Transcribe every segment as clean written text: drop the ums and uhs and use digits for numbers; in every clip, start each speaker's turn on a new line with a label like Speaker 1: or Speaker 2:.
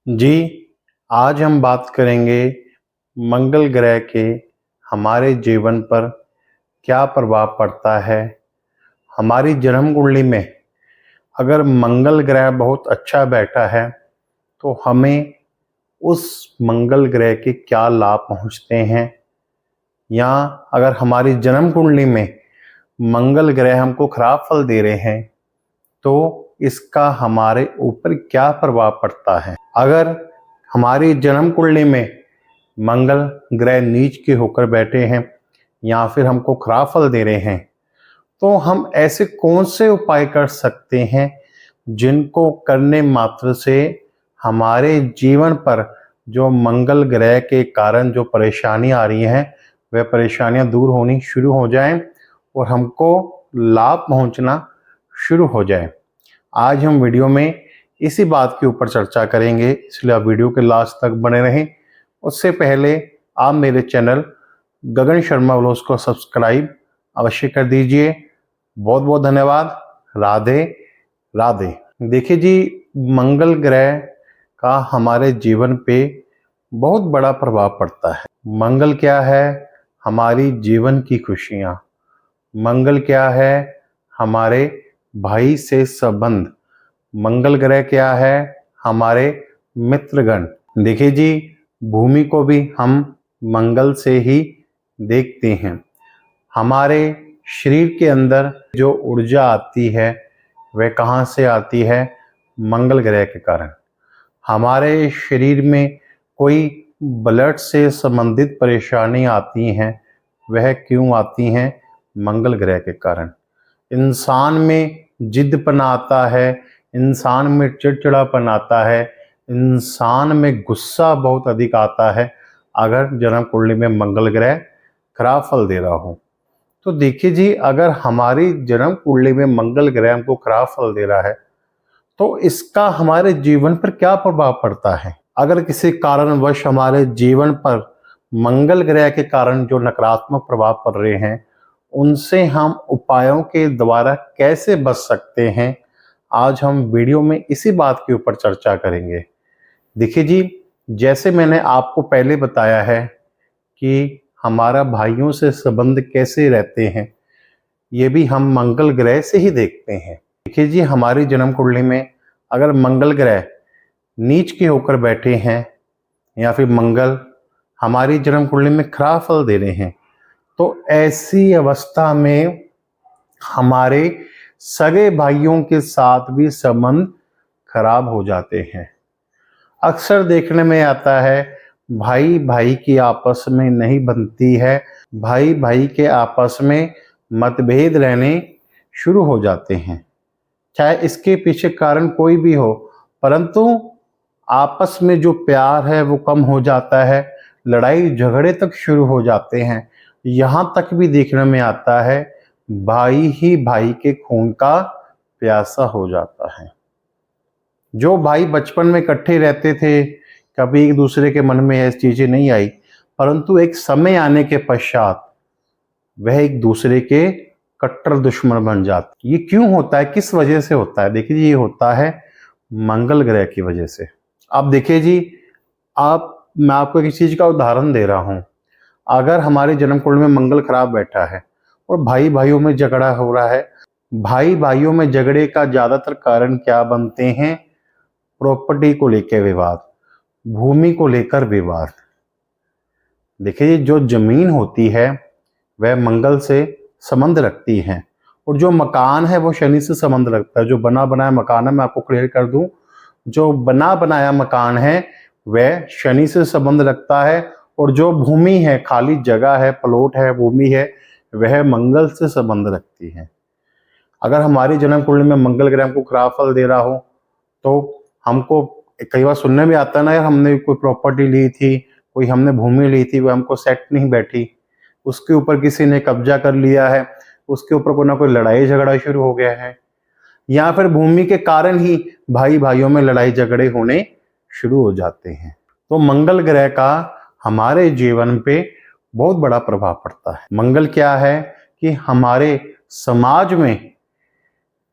Speaker 1: जी, आज हम बात करेंगे मंगल ग्रह के हमारे जीवन पर क्या प्रभाव पड़ता है। हमारी जन्म कुंडली में अगर मंगल ग्रह बहुत अच्छा बैठा है, तो हमें उस मंगल ग्रह के क्या लाभ पहुँचते हैं, या अगर हमारी जन्म कुंडली में मंगल ग्रह हमको खराब फल दे रहे हैं, तो इसका हमारे ऊपर क्या प्रभाव पड़ता है। अगर हमारी जन्म कुंडली में मंगल ग्रह नीच के होकर बैठे हैं या फिर हमको खराब फल दे रहे हैं, तो हम ऐसे कौन से उपाय कर सकते हैं जिनको करने मात्र से हमारे जीवन पर जो मंगल ग्रह के कारण जो परेशानी आ रही हैं, वह परेशानियां दूर होनी शुरू हो जाएं और हमको लाभ पहुंचना शुरू हो जाए। आज हम वीडियो में इसी बात के ऊपर चर्चा करेंगे, इसलिए आप वीडियो के लास्ट तक बने रहें। उससे पहले आप मेरे चैनल गगन शर्मा व्लॉग्स को सब्सक्राइब अवश्य कर दीजिए। बहुत बहुत धन्यवाद। राधे राधे। देखिए जी, मंगल ग्रह का हमारे जीवन पे बहुत बड़ा प्रभाव पड़ता है। मंगल क्या है? हमारी जीवन की खुशियाँ। मंगल क्या है? हमारे भाई से संबंध। मंगल ग्रह क्या है? हमारे मित्रगण। देखिए जी, भूमि को भी हम मंगल से ही देखते हैं। हमारे शरीर के अंदर जो ऊर्जा आती है, वह कहाँ से आती है? मंगल ग्रह के कारण। हमारे शरीर में कोई ब्लड से संबंधित परेशानी आती हैं, वह क्यों आती हैं? मंगल ग्रह के कारण। इंसान में जिद्दपन आता है, इंसान में चिड़चिड़ापन आता है, इंसान में गुस्सा बहुत अधिक आता है अगर जन्म कुंडली में मंगल ग्रह खराब फल दे रहा हो। तो देखिए जी, अगर हमारी जन्म कुंडली में मंगल ग्रह हमको खराब फल दे रहा है, तो इसका हमारे जीवन पर क्या प्रभाव पड़ता है। अगर किसी कारणवश हमारे जीवन पर मंगल ग्रह के कारण जो नकारात्मक प्रभाव पड़ रहे हैं, उनसे हम उपायों के द्वारा कैसे बच सकते हैं, आज हम वीडियो में इसी बात के ऊपर चर्चा करेंगे। देखिए जी, जैसे मैंने आपको पहले बताया है कि हमारा भाइयों से संबंध कैसे रहते हैं, ये भी हम मंगल ग्रह से ही देखते हैं। देखिए जी, हमारी जन्म कुंडली में अगर मंगल ग्रह नीच के होकर बैठे हैं या फिर मंगल हमारी जन्म कुंडली में खराब फल दे रहे हैं, तो ऐसी अवस्था में हमारे सगे भाइयों के साथ भी संबंध खराब हो जाते हैं। अक्सर देखने में आता है, भाई भाई की आपस में नहीं बनती है, भाई भाई के आपस में मतभेद रहने शुरू हो जाते हैं। चाहे इसके पीछे कारण कोई भी हो, परंतु आपस में जो प्यार है वो कम हो जाता है, लड़ाई झगड़े तक शुरू हो जाते हैं। यहाँ तक भी देखने में आता है, भाई ही भाई के खून का प्यासा हो जाता है। जो भाई बचपन में इकट्ठे रहते थे, कभी एक दूसरे के मन में ऐसी चीजें नहीं आई, परंतु एक समय आने के पश्चात वह एक दूसरे के कट्टर दुश्मन बन जाते। ये क्यों होता है? किस वजह से होता है? देखिए जी, ये होता है मंगल ग्रह की वजह से। अब देखिए जी, मैं आपको एक चीज का उदाहरण दे रहा हूं। अगर हमारे जन्म कुंडली में मंगल खराब बैठा है और भाई भाइयों में झगड़ा हो रहा है, भाई भाइयों में झगड़े का ज्यादातर कारण क्या बनते हैं? प्रॉपर्टी को लेकर विवाद, भूमि को लेकर विवाद। देखिए, जो जमीन होती है वह मंगल से संबंध रखती है, और जो मकान है वो शनि से संबंध रखता है। जो बना बनाया मकान है, मैं आपको क्लियर कर दूं, जो बना बनाया मकान है वह शनि से संबंध रखता है, और जो भूमि है, खाली जगह है, प्लॉट है, भूमि है, वह मंगल से संबंध रखती है। अगर हमारी जन्म कुंडली में मंगल ग्रह हमको खराब फल दे रहा हो, तो हमको कई बार सुनने में आता है ना, यार हमने कोई प्रॉपर्टी ली थी, कोई हमने भूमि ली थी, वो हमको सेट नहीं बैठी, उसके ऊपर किसी ने कब्जा कर लिया है, उसके ऊपर कोई ना कोई लड़ाई झगड़ा शुरू हो गया है, या फिर भूमि के कारण ही भाई भाइयों में लड़ाई झगड़े होने शुरू हो जाते हैं। तो मंगल ग्रह का हमारे जीवन पे बहुत बड़ा प्रभाव पड़ता है। मंगल क्या है कि हमारे समाज में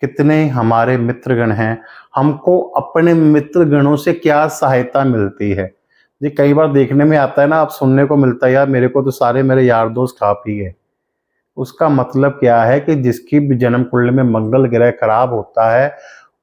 Speaker 1: कितने हमारे मित्रगण हैं, हमको अपने मित्रगणों से क्या सहायता मिलती है। जी कई बार देखने में आता है ना, आप सुनने को मिलता है यार मेरे को तो सारे मेरे यार दोस्त खा पी गए। उसका मतलब क्या है कि जिसकी भी जन्म कुंडली में मंगल ग्रह खराब होता है,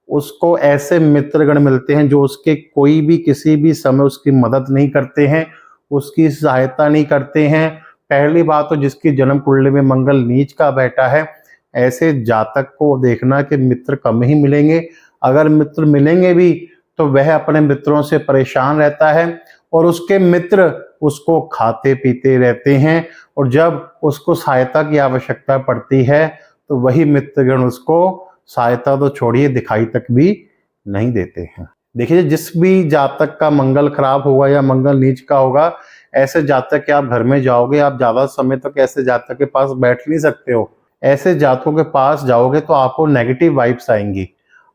Speaker 1: उसको ऐसे मित्रगण मिलते हैं जो उसके कोई भी किसी भी समय उसकी मदद नहीं करते हैं, उसकी सहायता नहीं करते हैं। पहली बात तो जिसकी जन्म कुंडली में मंगल नीच का बैठा है, ऐसे जातक को देखना कि मित्र कम ही मिलेंगे। अगर मित्र मिलेंगे भी तो वह अपने मित्रों से परेशान रहता है और उसके मित्र उसको खाते पीते रहते हैं, और जब उसको सहायता की आवश्यकता पड़ती है तो वही मित्रगण उसको सहायता तो छोड़िए दिखाई तक भी नहीं देते हैं। देखिए जिस भी जातक का मंगल खराब होगा या मंगल नीच का होगा, ऐसे जातक के आप घर में जाओगे, आप ज्यादा समय तक ऐसे जातक के पास बैठ नहीं सकते हो। ऐसे जातकों के पास जाओगे तो आपको नेगेटिव वाइब्स आएंगी।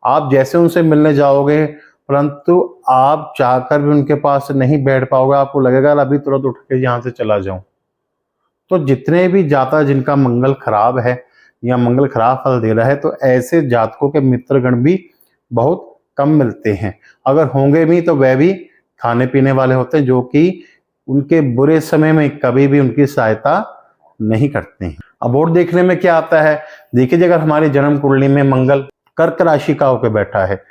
Speaker 1: आप जैसे उनसे मिलने जाओगे, परंतु आप चाहकर भी उनके पास नहीं बैठ पाओगे, आपको लगेगा अभी तुरंत उठ के यहाँ से चला जाऊं। तो जितने भी जातक जिनका मंगल खराब है या मंगल खराब फल दे रहा है, तो ऐसे जातकों के मित्रगण भी बहुत कम मिलते हैं। अगर होंगे भी तो वह भी खाने पीने वाले होते हैं, जो कि उनके बुरे समय में कभी भी उनकी सहायता नहीं करते हैं। अब और देखने में क्या आता है, देखिए अगर हमारी जन्म कुंडली में मंगल कर्क राशि का होकर बैठा है,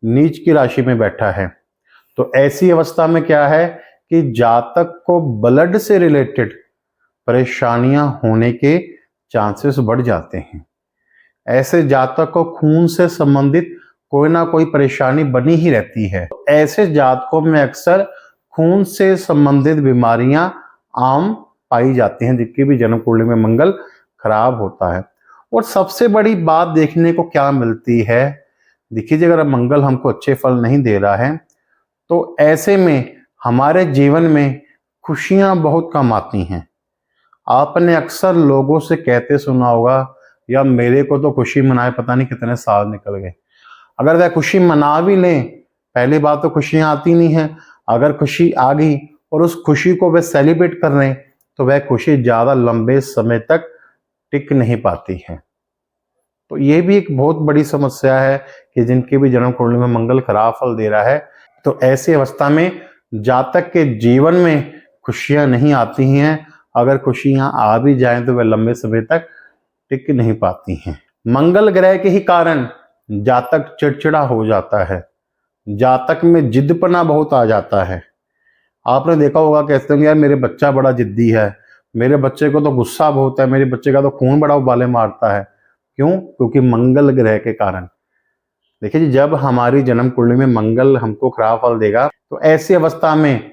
Speaker 1: नीच की राशि में बैठा है, तो ऐसी अवस्था में क्या है कि जातक को ब्लड से रिलेटेड परेशानियां होने के चांसेस बढ़ जाते हैं। ऐसे जातक को खून से संबंधित कोई ना कोई परेशानी बनी ही रहती है। ऐसे जातकों में अक्सर खून से संबंधित बीमारियां आम पाई जाती हैं, जिनकी भी जन्म कुंडली में मंगल खराब होता है। और सबसे बड़ी बात देखने को क्या मिलती है, देखिए अगर मंगल हमको अच्छे फल नहीं दे रहा है, तो ऐसे में हमारे जीवन में खुशियां बहुत कम आती हैं। आपने अक्सर लोगों से कहते सुना होगा, या मेरे को तो खुशी मनाए पता नहीं कितने साल निकल गए। अगर वह खुशी मना भी लें, पहली बात तो खुशियां आती नहीं है। अगर खुशी आ गई और उस खुशी को वह सेलिब्रेट कर रहे हैं, तो वह खुशी ज्यादा लंबे समय तक टिक नहीं पाती है। तो ये भी एक बहुत बड़ी समस्या है कि जिनकी भी जन्म कुंडली में मंगल खराब फल दे रहा है, तो ऐसी अवस्था में जातक के जीवन में खुशियां नहीं आती हैं। अगर खुशियां आ भी जाएं तो वह लंबे समय तक टिक नहीं पाती हैं। मंगल ग्रह के ही कारण जातक चिड़चिड़ा हो जाता है, जातक में जिद्दपना बहुत आ जाता है। आपने देखा होगा कहते हैं यार मेरे बच्चा बड़ा जिद्दी है, मेरे बच्चे को तो गुस्सा बहुत है, मेरे बच्चे का तो खून बड़ा उबाले मारता है। क्यों? क्योंकि मंगल ग्रह के कारण। देखिए जी जब हमारी जन्म कुंडली में मंगल हमको खराब फल देगा, तो ऐसी अवस्था में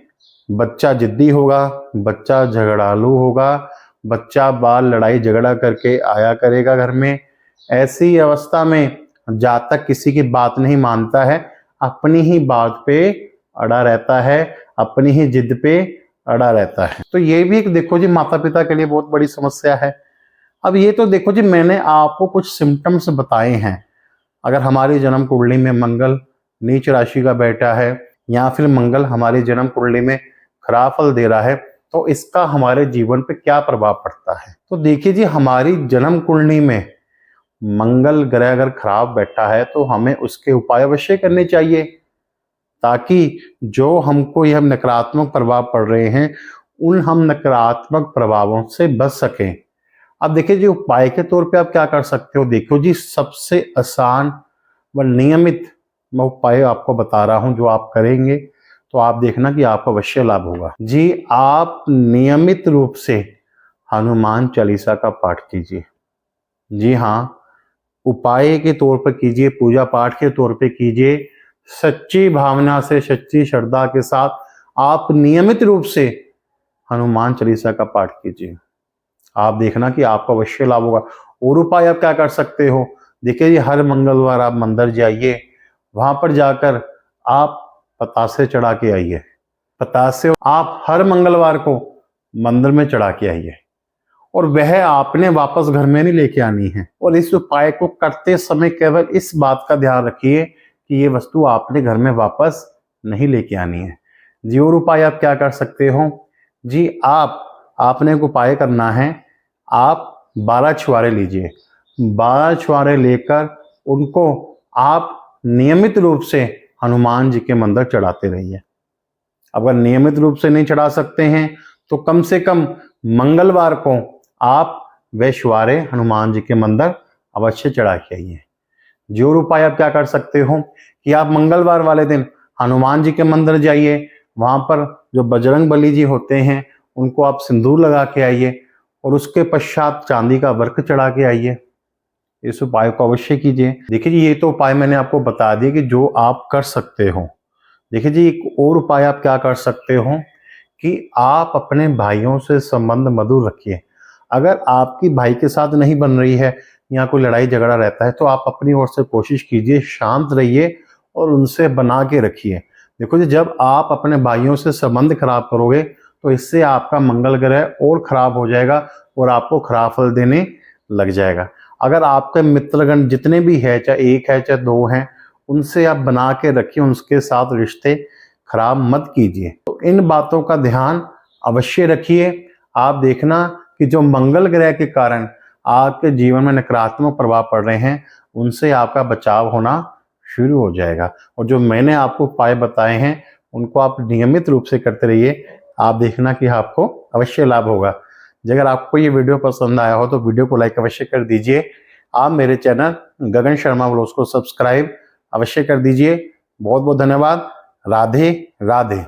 Speaker 1: बच्चा जिद्दी होगा, बच्चा झगड़ालू होगा, बच्चा बाल लड़ाई झगड़ा करके आया करेगा घर में। ऐसी अवस्था में जातक किसी की बात नहीं मानता है, अपनी ही बात पे अड़ा रहता है, अपनी ही जिद पे अड़ा रहता है। तो ये भी एक देखो जी माता पिता के लिए बहुत बड़ी समस्या है। अब ये तो देखो जी मैंने आपको कुछ सिम्टम्स बताए हैं। अगर हमारी जन्म कुंडली में मंगल नीच राशि का बैठा है, या फिर मंगल हमारी जन्म कुंडली में खराब फल दे रहा है, तो इसका हमारे जीवन पे क्या प्रभाव पड़ता है। तो देखिए जी हमारी जन्म कुंडली में मंगल ग्रह अगर खराब बैठा है, तो हमें उसके उपाय अवश्य करने चाहिए, ताकि जो हमको यह नकारात्मक प्रभाव पड़ रहे हैं, उन हम नकारात्मक प्रभावों से बच सकें। अब देखिए जी उपाय के तौर पे आप क्या कर सकते हो। देखो जी सबसे आसान व नियमित मैं उपाय आपको बता रहा हूं, जो आप करेंगे तो आप देखना कि आपको अवश्य लाभ होगा। जी आप नियमित रूप से हनुमान चालीसा का पाठ कीजिए। जी हाँ, उपाय के तौर पर कीजिए, पूजा पाठ के तौर पे कीजिए। सच्ची भावना से, सच्ची श्रद्धा के साथ आप नियमित रूप से हनुमान चालीसा का पाठ कीजिए। आप देखना कि आपको अवश्य लाभ होगा। और उपाय आप क्या कर सकते हो, देखिए ये हर मंगलवार आप मंदिर जाइए, वहां पर जाकर आप पतासे चढ़ा के आइए। पतासे आप हर मंगलवार को मंदिर में चढ़ा के आइए, और वह आपने वापस घर में नहीं लेके आनी है। और इस उपाय को करते समय केवल इस बात का ध्यान रखिए कि ये वस्तु आपने घर में वापस नहीं लेके आनी है। जी और उपाय आप क्या कर सकते हो, जी आपने एक उपाय करना है। आप 12 छुआरे लीजिए, 12 छुआरे लेकर उनको आप नियमित रूप से हनुमान जी के मंदिर चढ़ाते रहिए। अगर नियमित रूप से नहीं चढ़ा सकते हैं तो कम से कम मंगलवार को आप वैश्वारे हनुमान जी के मंदिर अवश्य चढ़ा के आइए। जो उपाय आप क्या कर सकते हो कि आप मंगलवार वाले दिन हनुमान जी के मंदिर जाइए, वहां पर जो बजरंग बली जी होते हैं उनको आप सिंदूर लगा के आइए और उसके पश्चात चांदी का वर्क चढ़ा के आइए। इस उपाय को अवश्य कीजिए। देखिए जी, ये तो उपाय मैंने आपको बता दिए कि जो आप कर सकते हो। देखिए जी, एक और उपाय आप क्या कर सकते हो कि आप अपने भाइयों से संबंध मधुर रखिए। अगर आपकी भाई के साथ नहीं बन रही है या कोई लड़ाई झगड़ा रहता है तो आप अपनी ओर से कोशिश कीजिए, शांत रहिए और उनसे बना के रखिए। देखो जी, जब आप अपने भाइयों से संबंध खराब करोगे तो इससे आपका मंगल ग्रह और खराब हो जाएगा और आपको खराब फल देने लग जाएगा। अगर आपके मित्रगण जितने भी है, चाहे एक है चाहे दो हैं, उनसे आप बना के रखिए, उनके साथ रिश्ते खराब मत कीजिए। तो इन बातों का ध्यान अवश्य रखिए। आप देखना कि जो मंगल ग्रह के कारण आपके जीवन में नकारात्मक प्रभाव पड़ रहे हैं उनसे आपका बचाव होना शुरू हो जाएगा। और जो मैंने आपको उपाय बताए हैं उनको आप नियमित रूप से करते रहिए, आप देखना कि आपको अवश्य लाभ होगा। अगर आपको ये वीडियो पसंद आया हो तो वीडियो को लाइक अवश्य कर दीजिए। आप मेरे चैनल गगन शर्मा व्लॉग्स को सब्सक्राइब अवश्य कर दीजिए। बहुत बहुत धन्यवाद। राधे राधे।